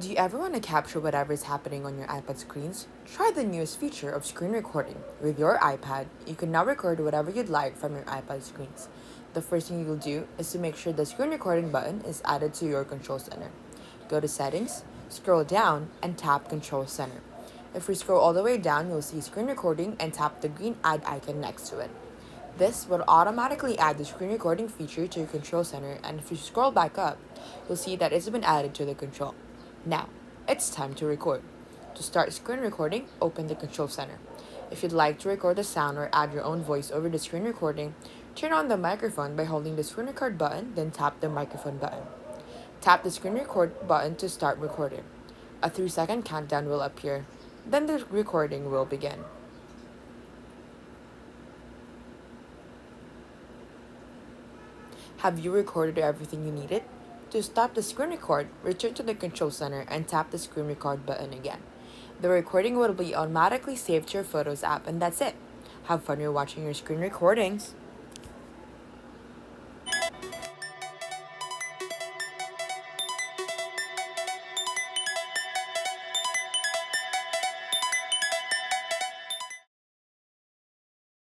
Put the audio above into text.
Do you ever want to capture whatever is happening on your iPad screens? Try the newest feature of screen recording. With your iPad, you can now record whatever you'd like from your iPad screens. The first thing you'll do is to make sure the screen recording button is added to your control center. Go to Settings, scroll down, and tap Control Center. If you scroll all the way down, you'll see screen recording and tap the green add icon next to it. This will automatically add the screen recording feature to your control center, and if you scroll back up, you'll see that it's been added to the control. Now, it's time to record. To start screen recording, open the control center. If you'd like to record the sound or add your own voice over the screen recording, turn on the microphone by holding the screen record button, then tap the microphone button. Tap the screen record button to start recording. A 3-second countdown will appear. Then the recording will begin. Have you recorded everything you needed? To stop the screen record, return to the control center and tap the screen record button again. The recording will be automatically saved to your Photos app, and that's it. Have fun watching your screen recordings.